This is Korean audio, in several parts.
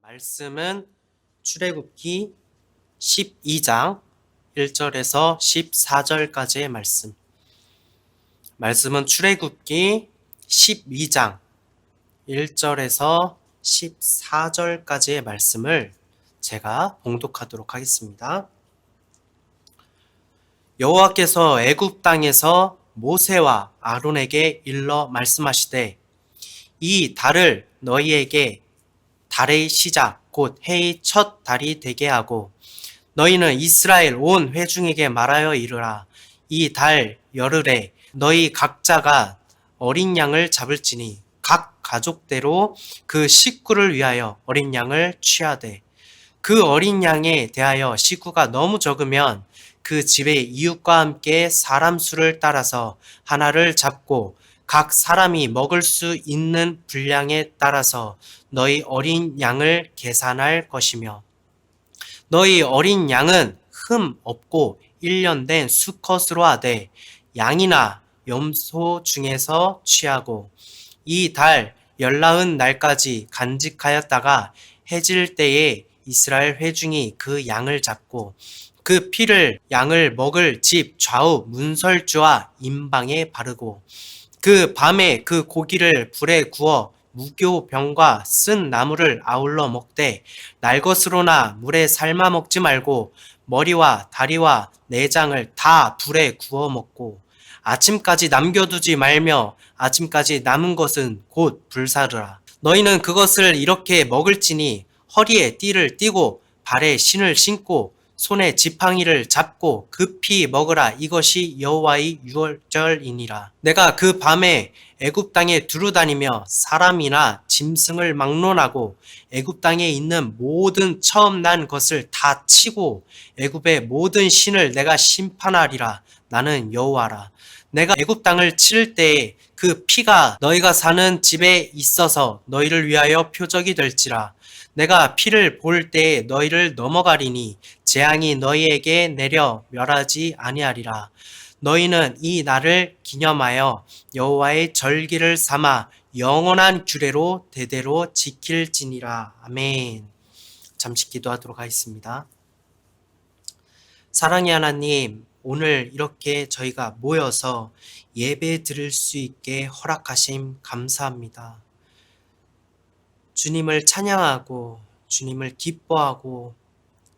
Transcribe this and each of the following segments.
말씀은 출애굽기 12장 1절에서 14절까지의 말씀. 말씀은 출애굽기 12장 1절에서 14절까지의 말씀을 제가 봉독하도록 하겠습니다. 여호와께서 애굽 땅에서 모세와 아론에게 일러 말씀하시되 이 달을 너희에게 달의 시작 곧 해의 첫 달이 되게 하고 너희는 이스라엘 온 회중에게 말하여 이르라. 이 달 열흘에 너희 각자가 어린 양을 잡을지니 각 가족대로 그 식구를 위하여 어린 양을 취하되 그 어린 양에 대하여 식구가 너무 적으면 그 집의 이웃과 함께 사람 수를 따라서 하나를 잡고 각 사람이 먹을 수 있는 분량에 따라서 너희 어린 양을 계산할 것이며 너희 어린 양은 흠 없고 1년 된 수컷으로 하되 양이나 염소 중에서 취하고 이 달 열나흔 날까지 간직하였다가 해질 때에 이스라엘 회중이 그 양을 잡고 그 피를 양을 먹을 집 좌우 문설주와 임방에 바르고 그 밤에 그 고기를 불에 구워 무교병과 쓴 나물을 아울러 먹되 날것으로나 물에 삶아 먹지 말고 머리와 다리와 내장을 다 불에 구워 먹고 아침까지 남겨두지 말며 아침까지 남은 것은 곧 불사르라. 너희는 그것을 이렇게 먹을지니 허리에 띠를 띠고 발에 신을 신고 손에 지팡이를 잡고 급히 먹으라. 이것이 여호와의 유월절이니라. 내가 그 밤에 애굽 땅에 두루다니며 사람이나 짐승을 막론하고 애굽 땅에 있는 모든 처음 난 것을 다 치고 애굽의 모든 신을 내가 심판하리라. 나는 여호와라. 내가 애굽 땅을 칠 때에 그 피가 너희가 사는 집에 있어서 너희를 위하여 표적이 될지라. 내가 피를 볼 때에 너희를 넘어가리니 재앙이 너희에게 내려 멸하지 아니하리라. 너희는 이 날을 기념하여 여호와의 절기를 삼아 영원한 규례로 대대로 지킬지니라. 아멘. 잠시 기도하도록 하겠습니다. 사랑의 하나님, 오늘 이렇게 저희가 모여서 예배 드릴 수 있게 허락하심 감사합니다. 주님을 찬양하고 주님을 기뻐하고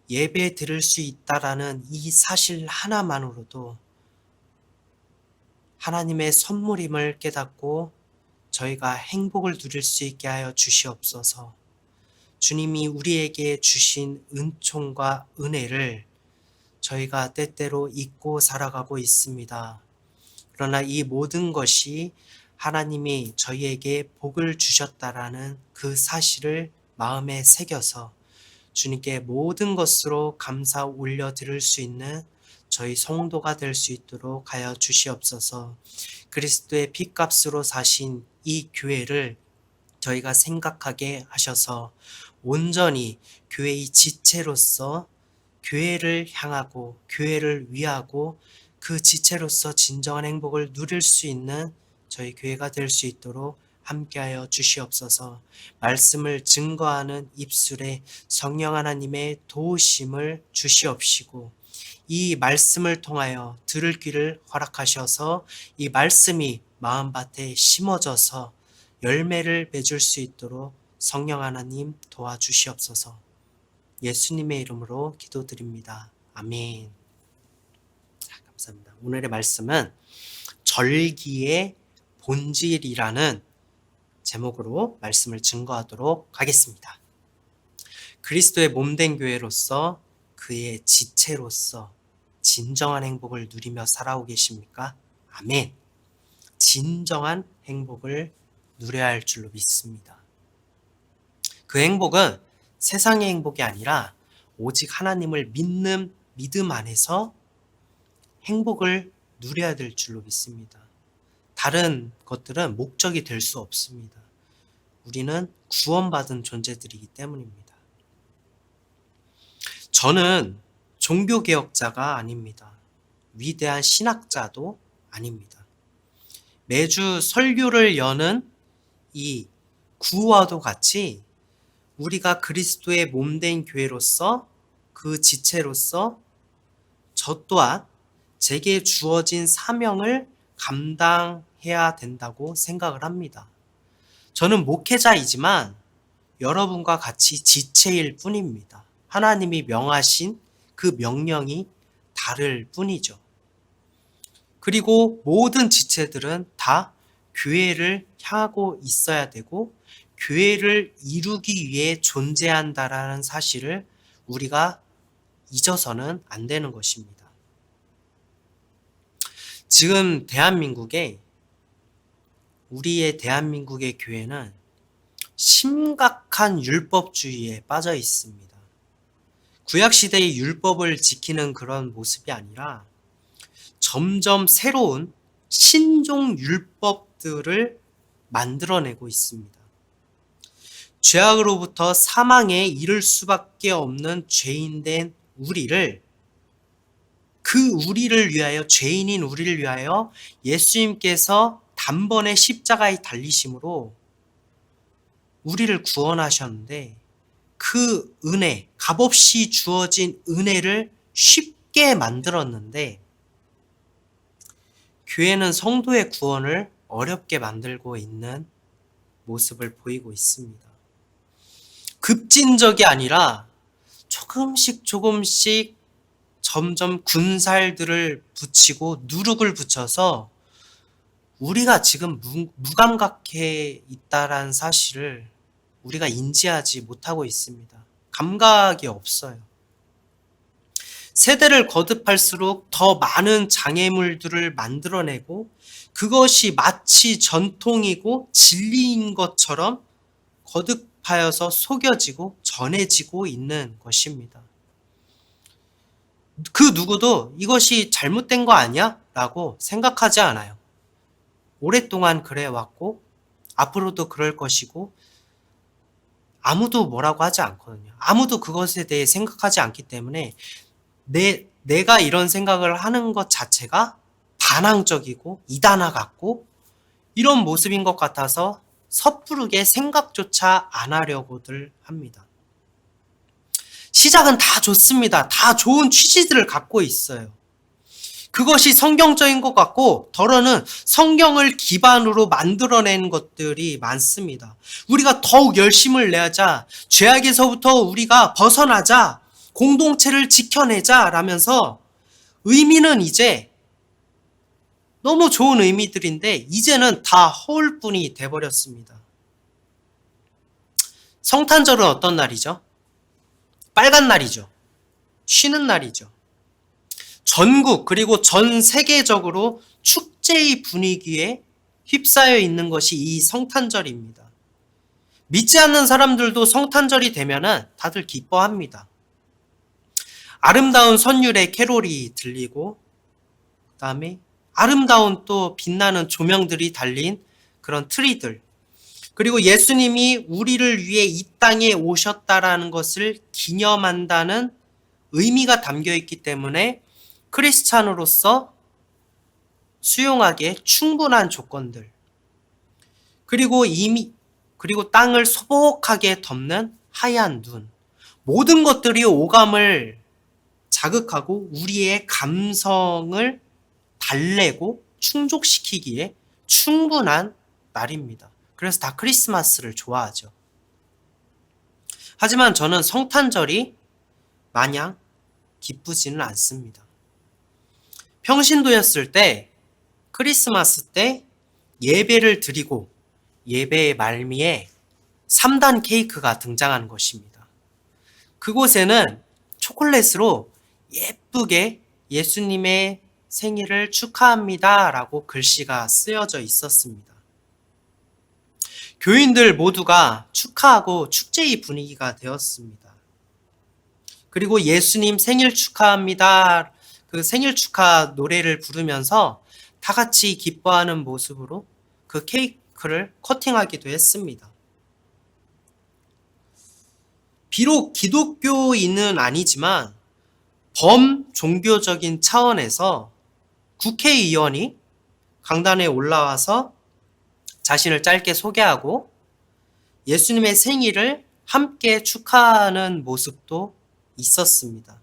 예배 드릴 수 있다라는 이 사실 하나만으로도 하나님의 선물임을 깨닫고 저희가 행복을 누릴 수 있게 하여 주시옵소서. 주님이 우리에게 주신 은총과 은혜를 저희가 때때로 잊고 살아가고 있습니다. 그러나 이 모든 것이 하나님이 저희에게 복을 주셨다라는 그 사실을 마음에 새겨서 주님께 모든 것으로 감사 올려드릴 수 있는 저희 성도가 될 수 있도록 하여 주시옵소서. 그리스도의 핏값으로 사신 이 교회를 저희가 생각하게 하셔서 온전히 교회의 지체로서 교회를 향하고 교회를 위하고 그 지체로서 진정한 행복을 누릴 수 있는 저희 교회가 될 수 있도록 함께하여 주시옵소서. 말씀을 증거하는 입술에 성령 하나님의 도우심을 주시옵시고 이 말씀을 통하여 들을 귀를 허락하셔서 이 말씀이 마음밭에 심어져서 열매를 맺을 수 있도록 성령 하나님 도와주시옵소서. 예수님의 이름으로 기도드립니다. 아멘. 감사합니다. 오늘의 말씀은 절기의 본질이라는 제목으로 말씀을 증거하도록 하겠습니다. 그리스도의 몸된 교회로서 그의 지체로서 진정한 행복을 누리며 살아오고 계십니까? 아멘. 진정한 행복을 누려야 할 줄로 믿습니다. 그 행복은 세상의 행복이 아니라 오직 하나님을 믿는 믿음 안에서 행복을 누려야 될 줄로 믿습니다. 다른 것들은 목적이 될 수 없습니다. 우리는 구원받은 존재들이기 때문입니다. 저는 종교개혁자가 아닙니다. 위대한 신학자도 아닙니다. 매주 설교를 여는 이 구와도 같이 우리가 그리스도의 몸된 교회로서 그 지체로서 저 또한 제게 주어진 사명을 감당해야 된다고 생각을 합니다. 저는 목회자이지만 여러분과 같이 지체일 뿐입니다. 하나님이 명하신 그 명령이 다를 뿐이죠. 그리고 모든 지체들은 다 교회를 향하고 있어야 되고 교회를 이루기 위해 존재한다라는 사실을 우리가 잊어서는 안 되는 것입니다. 지금 우리의 대한민국의 교회는 심각한 율법주의에 빠져 있습니다. 구약시대의 율법을 지키는 그런 모습이 아니라 점점 새로운 신종 율법들을 만들어내고 있습니다. 죄악으로부터 사망에 이를 수밖에 없는 죄인된 우리를, 죄인인 우리를 위하여 예수님께서 단번에 십자가에 달리심으로 우리를 구원하셨는데 그 은혜, 값없이 주어진 은혜를 쉽게 만들었는데 교회는 성도의 구원을 어렵게 만들고 있는 모습을 보이고 있습니다. 급진적이 아니라 조금씩 점점 군살들을 붙이고 누룩을 붙여서 우리가 지금 무감각해 있다라는 사실을 우리가 인지하지 못하고 있습니다. 감각이 없어요. 세대를 거듭할수록 더 많은 장애물들을 만들어내고 그것이 마치 전통이고 진리인 것처럼 거듭하여서 속여지고 전해지고 있는 것입니다. 그 누구도 이것이 잘못된 거 아니야? 라고 생각하지 않아요. 오랫동안 그래왔고 앞으로도 그럴 것이고 아무도 뭐라고 하지 않거든요. 아무도 그것에 대해 생각하지 않기 때문에 내가 이런 생각을 하는 것 자체가 반항적이고 이단화 같고 이런 모습인 것 같아서 섣부르게 생각조차 안 하려고들 합니다. 시작은 다 좋습니다. 다 좋은 취지들을 갖고 있어요. 그것이 성경적인 것 같고 더러는 성경을 기반으로 만들어낸 것들이 많습니다. 우리가 더욱 열심을 내자, 죄악에서부터 우리가 벗어나자, 공동체를 지켜내자 라면서 의미는 이제 너무 좋은 의미들인데 이제는 다 허울뿐이 돼버렸습니다. 성탄절은 어떤 날이죠? 빨간 날이죠. 쉬는 날이죠. 전국 그리고 전 세계적으로 축제의 분위기에 휩싸여 있는 것이 이 성탄절입니다. 믿지 않는 사람들도 성탄절이 되면은 다들 기뻐합니다. 아름다운 선율의 캐롤이 들리고 그 다음에 아름다운 또 빛나는 조명들이 달린 그런 트리들, 그리고 예수님이 우리를 위해 이 땅에 오셨다라는 것을 기념한다는 의미가 담겨 있기 때문에 크리스찬으로서 수용하기에 충분한 조건들, 그리고 땅을 소복하게 덮는 하얀 눈, 모든 것들이 오감을 자극하고 우리의 감성을 달래고 충족시키기에 충분한 날입니다. 그래서 다 크리스마스를 좋아하죠. 하지만 저는 성탄절이 마냥 기쁘지는 않습니다. 평신도였을 때 크리스마스 때 예배를 드리고 예배의 말미에 3단 케이크가 등장하는 것입니다. 그곳에는 초콜릿으로 예쁘게 예수님의 생일을 축하합니다 라고 글씨가 쓰여져 있었습니다. 교인들 모두가 축하하고 축제의 분위기가 되었습니다. 그리고 예수님 생일 축하합니다. 그 생일 축하 노래를 부르면서 다 같이 기뻐하는 모습으로 그 케이크를 커팅하기도 했습니다. 비록 기독교인은 아니지만 범종교적인 차원에서 국회의원이 강단에 올라와서 자신을 짧게 소개하고 예수님의 생일을 함께 축하하는 모습도 있었습니다.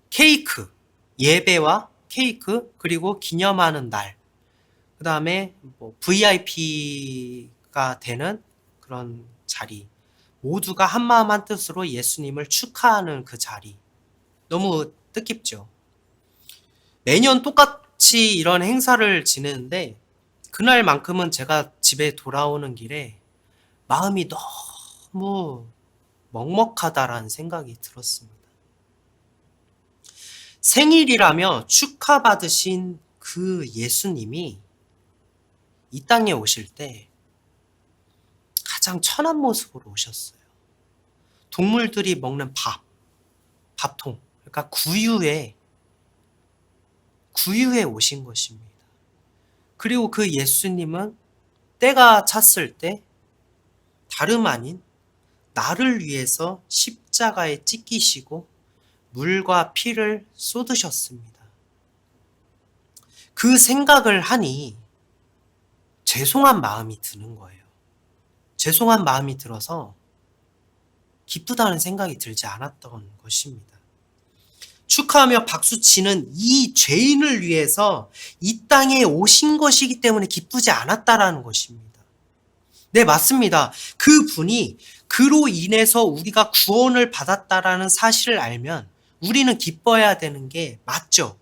케이크, 예배와 케이크, 그리고 기념하는 날, 그 다음에 VIP가 되는 그런 자리, 모두가 한마음 한뜻으로 예수님을 축하하는 그 자리, 너무 뜻깊죠. 매년 똑같이 이런 행사를 지내는데 그날만큼은 제가 집에 돌아오는 길에 마음이 너무 먹먹하다라는 생각이 들었습니다. 생일이라며 축하받으신 그 예수님이 이 땅에 오실 때 가장 천한 모습으로 오셨어요. 동물들이 먹는 밥통, 그러니까 구유에 오신 것입니다. 그리고 그 예수님은 때가 찼을 때 다름 아닌 나를 위해서 십자가에 찢기시고 물과 피를 쏟으셨습니다. 그 생각을 하니 죄송한 마음이 드는 거예요. 죄송한 마음이 들어서 기쁘다는 생각이 들지 않았던 것입니다. 축하하며 박수치는 이 죄인을 위해서 이 땅에 오신 것이기 때문에 기쁘지 않았다라는 것입니다. 네, 맞습니다. 그 분이 그로 인해서 우리가 구원을 받았다라는 사실을 알면 우리는 기뻐해야 되는 게 맞죠.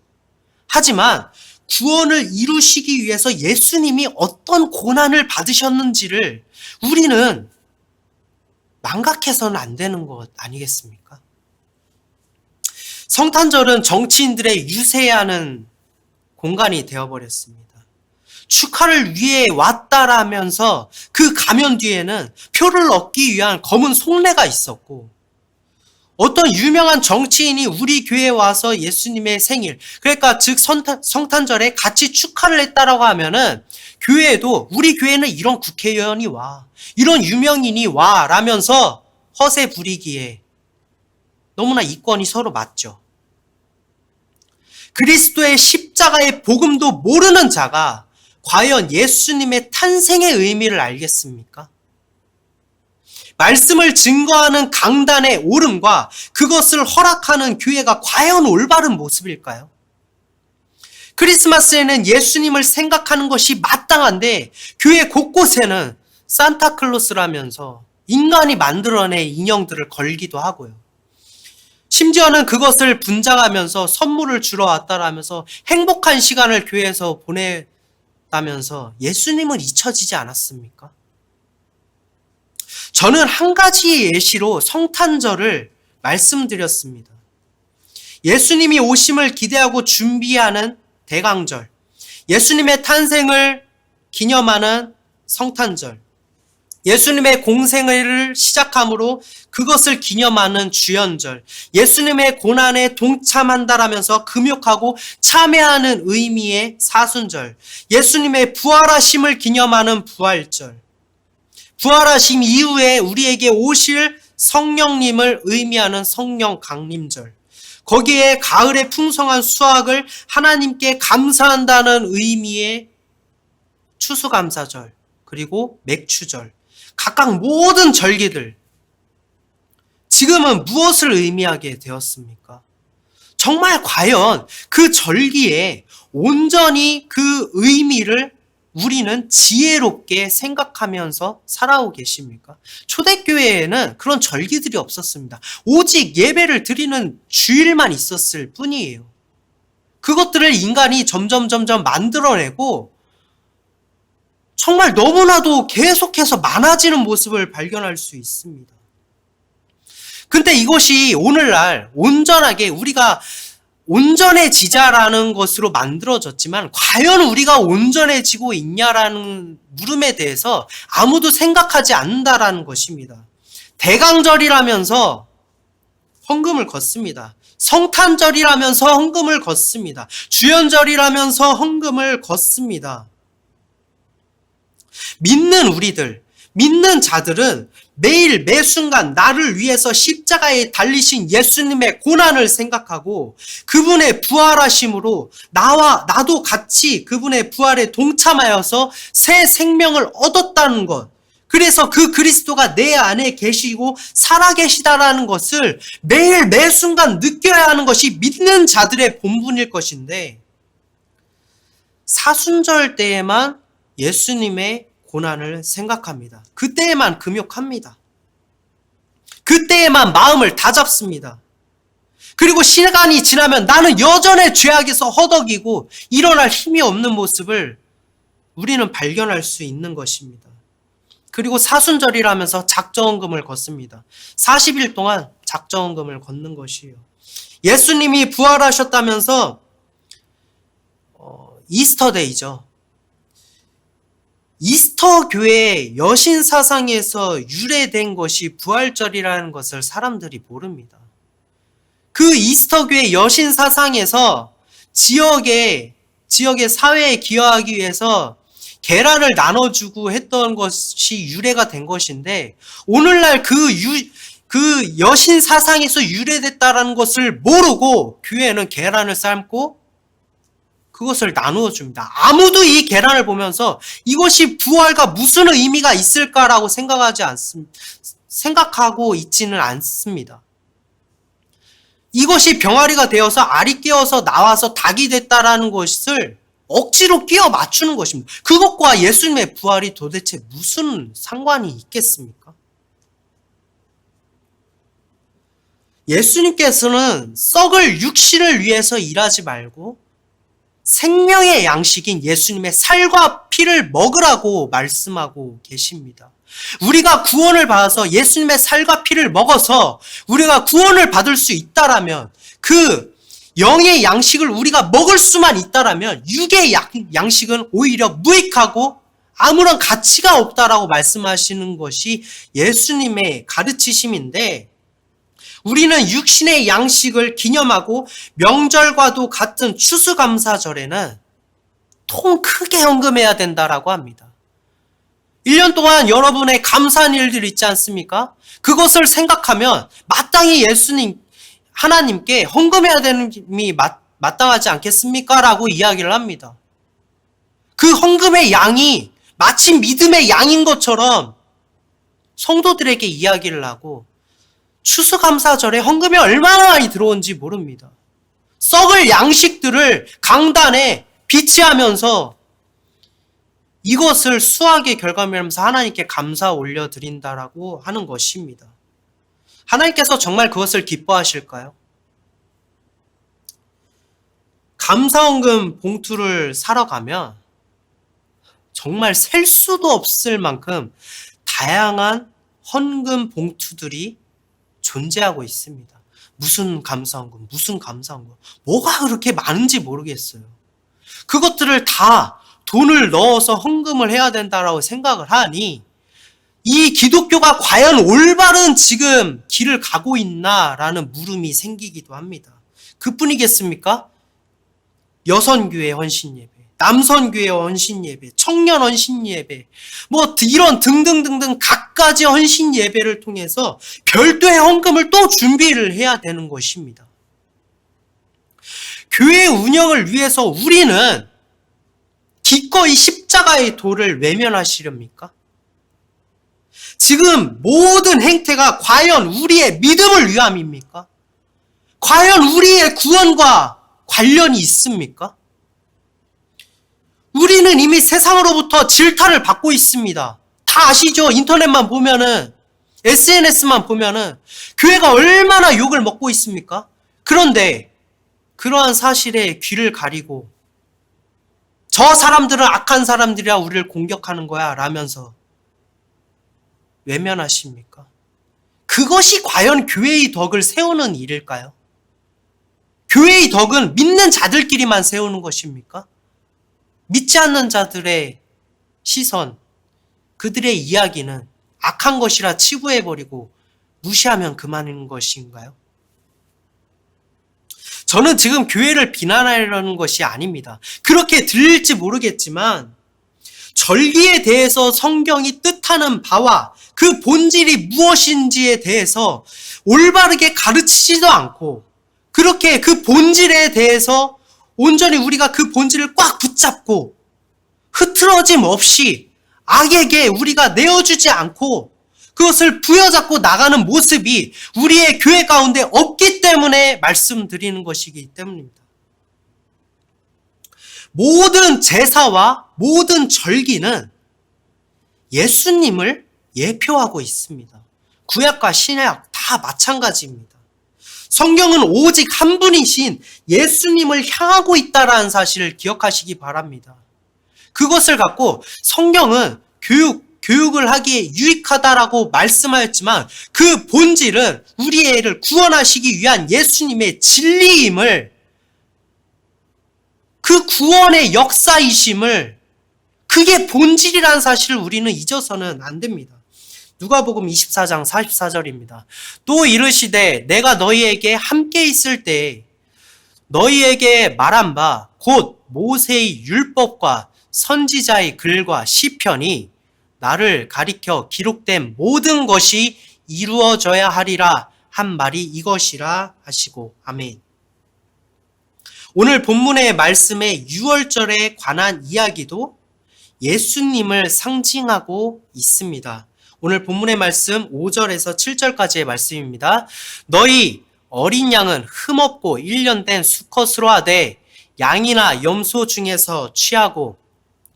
하지만 구원을 이루시기 위해서 예수님이 어떤 고난을 받으셨는지를 우리는 망각해서는 안 되는 것 아니겠습니까? 성탄절은 정치인들의 유세하는 공간이 되어버렸습니다. 축하를 위해 왔다라면서 그 가면 뒤에는 표를 얻기 위한 검은 속내가 있었고, 어떤 유명한 정치인이 우리 교회에 와서 예수님의 생일, 그러니까 즉 성탄절에 같이 축하를 했다라고 하면은 교회에도 우리 교회는 이런 국회의원이 와, 이런 유명인이 와 라면서 허세 부리기에 너무나 이권이 서로 맞죠. 그리스도의 십자가의 복음도 모르는 자가 과연 예수님의 탄생의 의미를 알겠습니까? 말씀을 증거하는 강단에 오름과 그것을 허락하는 교회가 과연 올바른 모습일까요? 크리스마스에는 예수님을 생각하는 것이 마땅한데 교회 곳곳에는 산타클로스라면서 인간이 만들어낸 인형들을 걸기도 하고요. 심지어는 그것을 분장하면서 선물을 주러 왔다라면서 행복한 시간을 교회에서 보냈다면서 예수님은 잊혀지지 않았습니까? 저는 한 가지의 예시로 성탄절을 말씀드렸습니다. 예수님이 오심을 기대하고 준비하는 대강절, 예수님의 탄생을 기념하는 성탄절, 예수님의 공생애를 시작함으로 그것을 기념하는 주연절, 예수님의 고난에 동참한다라면서 금욕하고 참여하는 의미의 사순절, 예수님의 부활하심을 기념하는 부활절, 부활하심 이후에 우리에게 오실 성령님을 의미하는 성령 강림절, 거기에 가을의 풍성한 수확을 하나님께 감사한다는 의미의 추수감사절, 그리고 맥추절, 각각 모든 절기들 지금은 무엇을 의미하게 되었습니까? 정말 과연 그 절기에 온전히 그 의미를 우리는 지혜롭게 생각하면서 살아오고 계십니까? 초대교회에는 그런 절기들이 없었습니다. 오직 예배를 드리는 주일만 있었을 뿐이에요. 그것들을 인간이 점점 만들어내고 정말 너무나도 계속해서 많아지는 모습을 발견할 수 있습니다. 근데 이것이 오늘날 온전하게 우리가 온전해지자라는 것으로 만들어졌지만 과연 우리가 온전해지고 있냐라는 물음에 대해서 아무도 생각하지 않는다라는 것입니다. 대강절이라면서 헌금을 걷습니다. 성탄절이라면서 헌금을 걷습니다. 주연절이라면서 헌금을 걷습니다. 믿는 우리들, 믿는 자들은 매일 매순간 나를 위해서 십자가에 달리신 예수님의 고난을 생각하고 그분의 부활하심으로 나도 같이 그분의 부활에 동참하여서 새 생명을 얻었다는 것, 그래서 그 그리스도가 내 안에 계시고 살아계시다라는 것을 매일 매 순간 느껴야 하는 것이 믿는 자들의 본분일 것인데, 사순절 때에만 예수님의 고난을 생각합니다. 그때에만 금욕합니다. 그때에만 마음을 다잡습니다. 그리고 시간이 지나면 나는 여전히 죄악에서 허덕이고 일어날 힘이 없는 모습을 우리는 발견할 수 있는 것입니다. 그리고 사순절이라면서 작정헌금을 걷습니다. 40일 동안 작정헌금을 걷는 것이에요. 예수님이 부활하셨다면서 이스터데이죠. 이스터 교회의 여신 사상에서 유래된 것이 부활절이라는 것을 사람들이 모릅니다. 그 이스터 교회 여신 사상에서 지역의 사회에 기여하기 위해서 계란을 나눠주고 했던 것이 유래가 된 것인데, 오늘날 그 여신 사상에서 유래됐다라는 것을 모르고 교회는 계란을 삶고 그것을 나누어 줍니다. 아무도 이 계란을 보면서 이것이 부활과 무슨 의미가 있을까라고 생각하고 있지는 않습니다. 이것이 병아리가 되어서 알이 깨어서 나와서 닭이 됐다라는 것을 억지로 끼워 맞추는 것입니다. 그것과 예수님의 부활이 도대체 무슨 상관이 있겠습니까? 예수님께서는 썩을 육신을 위해서 일하지 말고 생명의 양식인 예수님의 살과 피를 먹으라고 말씀하고 계십니다. 우리가 구원을 받아서 예수님의 살과 피를 먹어서 우리가 구원을 받을 수 있다라면, 그 영의 양식을 우리가 먹을 수만 있다라면 육의 양식은 오히려 무익하고 아무런 가치가 없다라고 말씀하시는 것이 예수님의 가르치심인데, 우리는 육신의 양식을 기념하고 명절과도 같은 추수감사절에는 통 크게 헌금해야 된다라고 합니다. 1년 동안 여러분의 감사한 일들 있지 않습니까? 그것을 생각하면 마땅히 하나님께 헌금해야 되는 게 마땅하지 않겠습니까? 라고 이야기를 합니다. 그 헌금의 양이 마치 믿음의 양인 것처럼 성도들에게 이야기를 하고, 추수감사절에 헌금이 얼마나 많이 들어온지 모릅니다. 썩을 양식들을 강단에 비치하면서 이것을 수확의 결과물이라면서 하나님께 감사 올려드린다라고 하는 것입니다. 하나님께서 정말 그것을 기뻐하실까요? 감사헌금 봉투를 사러 가면 정말 셀 수도 없을 만큼 다양한 헌금 봉투들이 존재하고 있습니다. 무슨 감사헌금, 무슨 감사헌금, 뭐가 그렇게 많은지 모르겠어요. 그것들을 다 돈을 넣어서 헌금을 해야 된다라고 생각을 하니, 이 기독교가 과연 올바른 지금 길을 가고 있나라는 물음이 생기기도 합니다. 그뿐이겠습니까? 여선교회 헌신예배, 남선교회 헌신예배, 청년 헌신예배, 이런 등등등등 각가지 헌신예배를 통해서 별도의 헌금을 또 준비를 해야 되는 것입니다. 교회 운영을 위해서 우리는 기꺼이 십자가의 도를 외면하시렵니까? 지금 모든 행태가 과연 우리의 믿음을 위함입니까? 과연 우리의 구원과 관련이 있습니까? 우리는 이미 세상으로부터 질타를 받고 있습니다. 다 아시죠? 인터넷만 보면은, SNS만 보면은 교회가 얼마나 욕을 먹고 있습니까? 그런데 그러한 사실에 귀를 가리고 저 사람들은 악한 사람들이라 우리를 공격하는 거야 라면서 외면하십니까? 그것이 과연 교회의 덕을 세우는 일일까요? 교회의 덕은 믿는 자들끼리만 세우는 것입니까? 믿지 않는 자들의 시선, 그들의 이야기는 악한 것이라 치부해버리고 무시하면 그만인 것인가요? 저는 지금 교회를 비난하려는 것이 아닙니다. 그렇게 들릴지 모르겠지만 절기에 대해서 성경이 뜻하는 바와 그 본질이 무엇인지에 대해서 올바르게 가르치지도 않고, 그렇게 그 본질에 대해서 온전히 우리가 그 본질을 꽉 붙잡고 흐트러짐 없이 악에게 우리가 내어주지 않고 그것을 부여잡고 나가는 모습이 우리의 교회 가운데 없기 때문에 말씀드리는 것이기 때문입니다. 모든 제사와 모든 절기는 예수님을 예표하고 있습니다. 구약과 신약 다 마찬가지입니다. 성경은 오직 한 분이신 예수님을 향하고 있다라는 사실을 기억하시기 바랍니다. 그것을 갖고 성경은 교육을 하기에 유익하다라고 말씀하였지만 그 본질은 우리의 애를 구원하시기 위한 예수님의 진리임을, 그 구원의 역사이심을, 그게 본질이라는 사실을 우리는 잊어서는 안 됩니다. 누가복음 24장 44절입니다. 또 이르시되 내가 너희에게 함께 있을 때 너희에게 말한 바 곧 모세의 율법과 선지자의 글과 시편이 나를 가리켜 기록된 모든 것이 이루어져야 하리라 한 말이 이것이라 하시고. 아멘. 오늘 본문의 말씀의 유월절에 관한 이야기도 예수님을 상징하고 있습니다. 오늘 본문의 말씀 5절에서 7절까지의 말씀입니다. 너희 어린 양은 흠없고 1년 된 수컷으로 하되 양이나 염소 중에서 취하고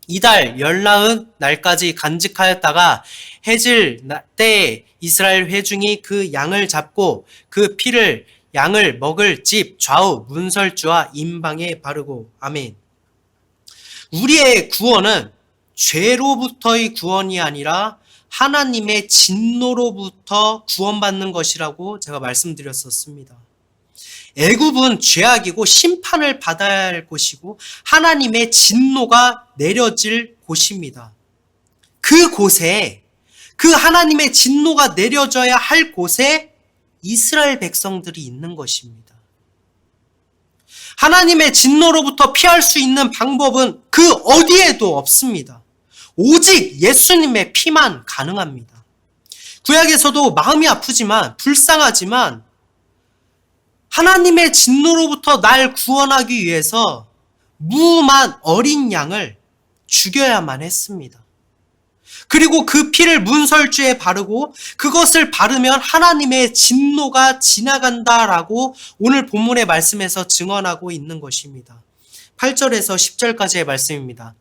이달 열나흔 날까지 간직하였다가 해질 때에 이스라엘 회중이 그 양을 잡고 그 피를 양을 먹을 집 좌우 문설주와 임방에 바르고. 아멘. 우리의 구원은 죄로부터의 구원이 아니라 하나님의 진노로부터 구원받는 것이라고 제가 말씀드렸었습니다. 애굽은 죄악이고 심판을 받아야 할 곳이고 하나님의 진노가 내려질 곳입니다. 그 곳에, 그 하나님의 진노가 내려져야 할 곳에 이스라엘 백성들이 있는 것입니다. 하나님의 진노로부터 피할 수 있는 방법은 그 어디에도 없습니다. 오직 예수님의 피만 가능합니다. 구약에서도 마음이 아프지만 불쌍하지만 하나님의 진노로부터 날 구원하기 위해서 무음한 어린 양을 죽여야만 했습니다. 그리고 그 피를 문설주에 바르고 그것을 바르면 하나님의 진노가 지나간다라고 오늘 본문의 말씀에서 증언하고 있는 것입니다. 8절에서 10절까지의 말씀입니다.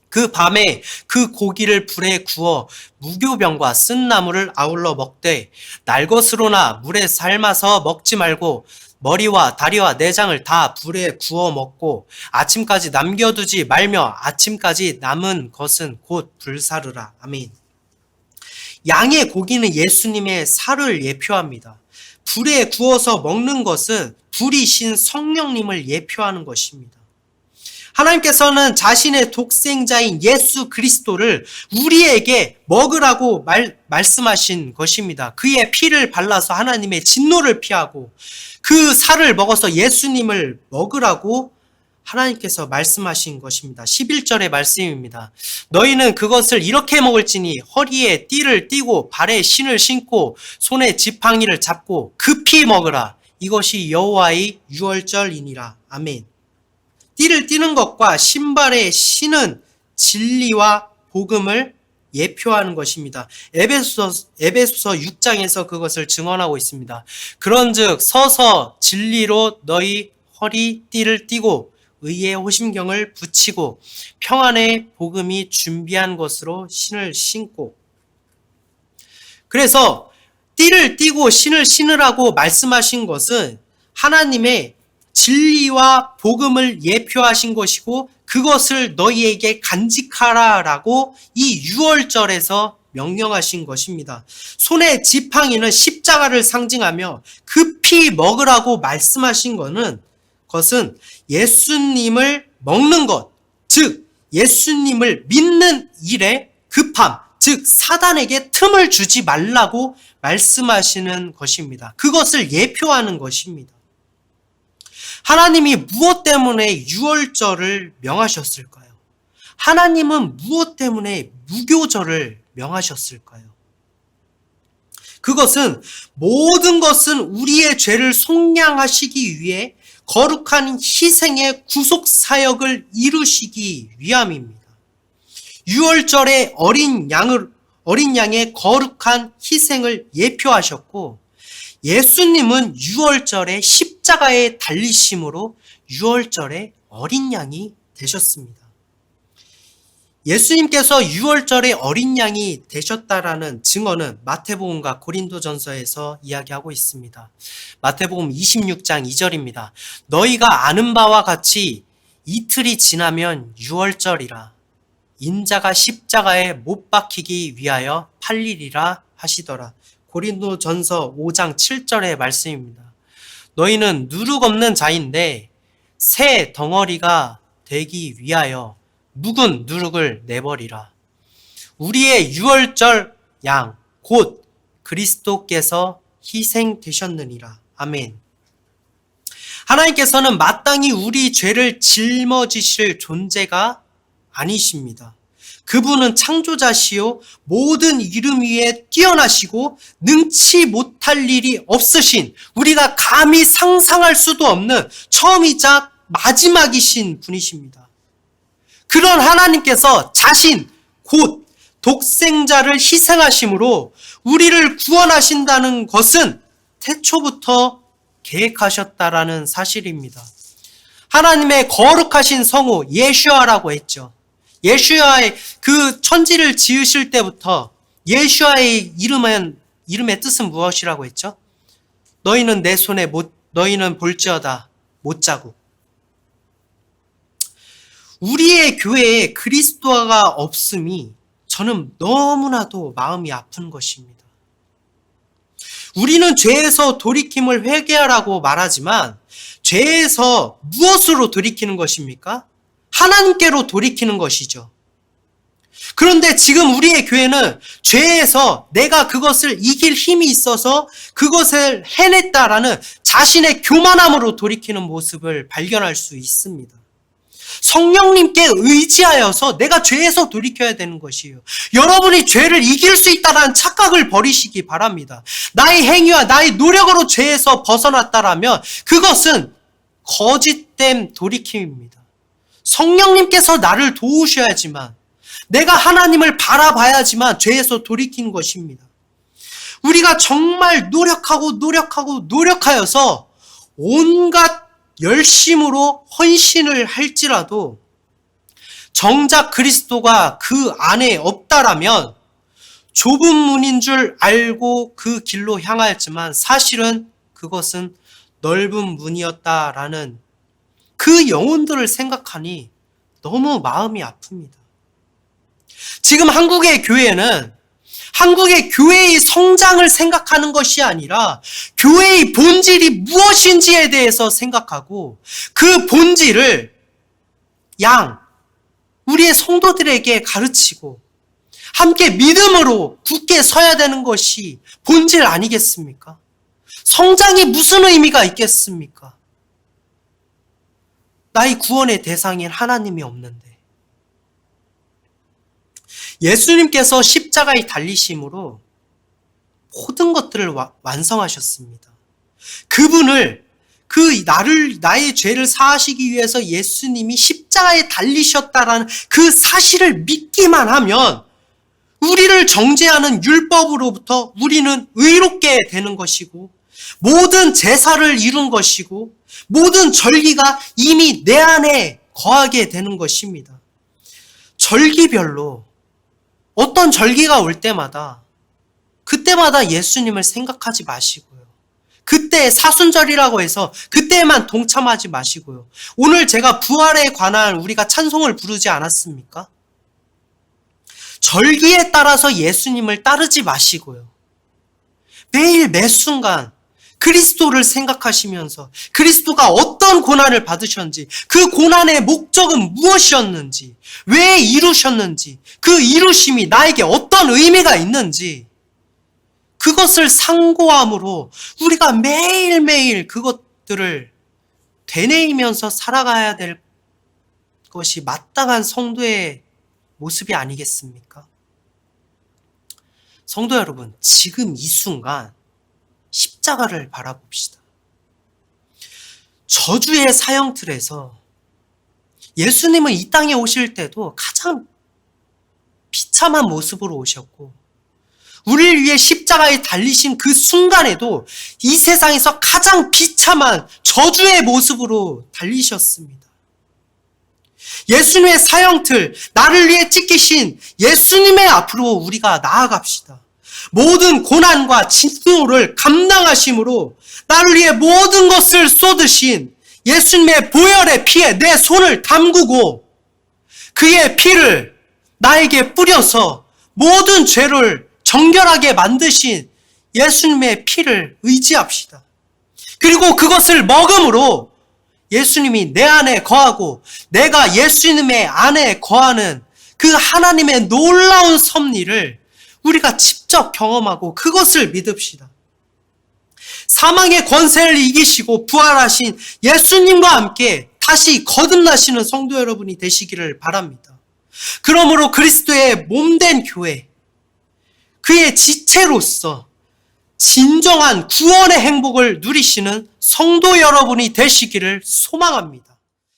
그 밤에 그 고기를 불에 구워 무교병과 쓴 나물을 아울러 먹되 날것으로나 물에 삶아서 먹지 말고 머리와 다리와 내장을 다 불에 구워 먹고 아침까지 남겨두지 말며 아침까지 남은 것은 곧 불사르라. 아멘. 양의 고기는 예수님의 살을 예표합니다. 불에 구워서 먹는 것은 불이신 성령님을 예표하는 것입니다. 하나님께서는 자신의 독생자인 예수 그리스도를 우리에게 먹으라고 말씀하신 것입니다. 그의 피를 발라서 하나님의 진노를 피하고 그 살을 먹어서 예수님을 먹으라고 하나님께서 말씀하신 것입니다. 11절의 말씀입니다. 너희는 그것을 이렇게 먹을지니 허리에 띠를 띠고 발에 신을 신고 손에 지팡이를 잡고 급히 먹으라. 이것이 여호와의 유월절이니라. 아멘. 띠를 띠는 것과 신발에 신은 진리와 복음을 예표하는 것입니다. 에베소서 6장에서 그것을 증언하고 있습니다. 그런즉 서서 진리로 너희 허리띠를 띠고 의의 호심경을 붙이고 평안의 복음이 준비한 것으로 신을 신고. 그래서 띠를 띠고 신을 신으라고 말씀하신 것은 하나님의 진리와 복음을 예표하신 것이고 그것을 너희에게 간직하라라고 이 유월절에서 명령하신 것입니다. 손에 지팡이는 십자가를 상징하며 급히 먹으라고 말씀하신 것은 예수님을 먹는 것, 즉 예수님을 믿는 일에 급함, 즉 사단에게 틈을 주지 말라고 말씀하시는 것입니다. 그것을 예표하는 것입니다. 하나님이 무엇 때문에 유월절을 명하셨을까요? 하나님은 무엇 때문에 무교절을 명하셨을까요? 그것은 모든 것은 우리의 죄를 속량하시기 위해 거룩한 희생의 구속 사역을 이루시기 위함입니다. 유월절의 어린 양의 거룩한 희생을 예표하셨고, 예수님은 유월절의 십자가에 달리심으로 유월절의 어린 양이 되셨습니다. 예수님께서 유월절의 어린 양이 되셨다라는 증언은 마태복음과 고린도전서에서 이야기하고 있습니다. 마태복음 26장 2절입니다. 너희가 아는 바와 같이 이틀이 지나면 유월절이라 인자가 십자가에 못 박히기 위하여 팔리리라 하시더라. 고린도전서 5장 7절의 말씀입니다. 너희는 누룩 없는 자인데 새 덩어리가 되기 위하여 묵은 누룩을 내버리라. 우리의 유월절 양 곧 그리스도께서 희생되셨느니라. 아멘. 하나님께서는 마땅히 우리 죄를 짊어지실 존재가 아니십니다. 그분은 창조자시요 모든 이름 위에 뛰어나시고 능치 못할 일이 없으신, 우리가 감히 상상할 수도 없는 처음이자 마지막이신 분이십니다. 그런 하나님께서 자신 곧 독생자를 희생하심으로 우리를 구원하신다는 것은 태초부터 계획하셨다라는 사실입니다. 하나님의 거룩하신 성우 예슈아라고 했죠. 예슈아의 그 천지를 지으실 때부터 예슈아의 이름의 뜻은 무엇이라고 했죠? 너희는 내 손에 너희는 볼지어다 못자국. 우리의 교회에 그리스도가 없음이 저는 너무나도 마음이 아픈 것입니다. 우리는 죄에서 돌이킴을 회개하라고 말하지만 죄에서 무엇으로 돌이키는 것입니까? 하나님께로 돌이키는 것이죠. 그런데 지금 우리의 교회는 죄에서 내가 그것을 이길 힘이 있어서 그것을 해냈다라는 자신의 교만함으로 돌이키는 모습을 발견할 수 있습니다. 성령님께 의지하여서 내가 죄에서 돌이켜야 되는 것이에요. 여러분이 죄를 이길 수 있다는 착각을 버리시기 바랍니다. 나의 행위와 나의 노력으로 죄에서 벗어났다라면 그것은 거짓된 돌이킴입니다. 성령님께서 나를 도우셔야지만, 내가 하나님을 바라봐야지만 죄에서 돌이키는 것입니다. 우리가 정말 노력하여서 온갖 열심으로 헌신을 할지라도 정작 그리스도가 그 안에 없다라면 좁은 문인 줄 알고 그 길로 향하였지만 사실은 그것은 넓은 문이었다라는 그 영혼들을 생각하니 너무 마음이 아픕니다. 지금 한국의 교회는 한국의 교회의 성장을 생각하는 것이 아니라 교회의 본질이 무엇인지에 대해서 생각하고 그 본질을 우리의 성도들에게 가르치고 함께 믿음으로 굳게 서야 되는 것이 본질 아니겠습니까? 성장이 무슨 의미가 있겠습니까? 나의 구원의 대상인 하나님이 없는데. 예수님께서 십자가에 달리심으로 모든 것들을 완성하셨습니다. 그분을 나의 죄를 사하시기 위해서 예수님이 십자가에 달리셨다라는 그 사실을 믿기만 하면 우리를 정죄하는 율법으로부터 우리는 의롭게 되는 것이고 모든 제사를 이룬 것이고 모든 절기가 이미 내 안에 거하게 되는 것입니다. 절기별로 어떤 절기가 올 때마다 그때마다 예수님을 생각하지 마시고요. 그때 사순절이라고 해서 그때만 동참하지 마시고요. 오늘 제가 부활에 관한 우리가 찬송을 부르지 않았습니까? 절기에 따라서 예수님을 따르지 마시고요. 매일 매 순간 그리스도를 생각하시면서 그리스도가 어떤 고난을 받으셨는지, 그 고난의 목적은 무엇이었는지, 왜 이루셨는지, 그 이루심이 나에게 어떤 의미가 있는지 그것을 상고함으로 우리가 매일매일 그것들을 되뇌이면서 살아가야 될 것이 마땅한 성도의 모습이 아니겠습니까? 성도 여러분, 지금 이 순간 십자가를 바라봅시다. 저주의 사형틀에서 예수님은 이 땅에 오실 때도 가장 비참한 모습으로 오셨고 우리를 위해 십자가에 달리신 그 순간에도 이 세상에서 가장 비참한 저주의 모습으로 달리셨습니다. 예수님의 사형틀, 나를 위해 찢기신 예수님의 앞으로 우리가 나아갑시다. 모든 고난과 진노를 감당하심으로 나를 위해 모든 것을 쏟으신 예수님의 보혈의 피에 내 손을 담그고 그의 피를 나에게 뿌려서 모든 죄를 정결하게 만드신 예수님의 피를 의지합시다. 그리고 그것을 먹음으로 예수님이 내 안에 거하고 내가 예수님의 안에 거하는 그 하나님의 놀라운 섭리를 우리가 직접 경험하고 그것을 믿읍시다. 사망의 권세를 이기시고 부활하신 예수님과 함께 다시 거듭나시는 성도 여러분이 되시기를 바랍니다. 그러므로 그리스도의 몸된 교회, 그의 지체로서 진정한 구원의 행복을 누리시는 성도 여러분이 되시기를 소망합니다.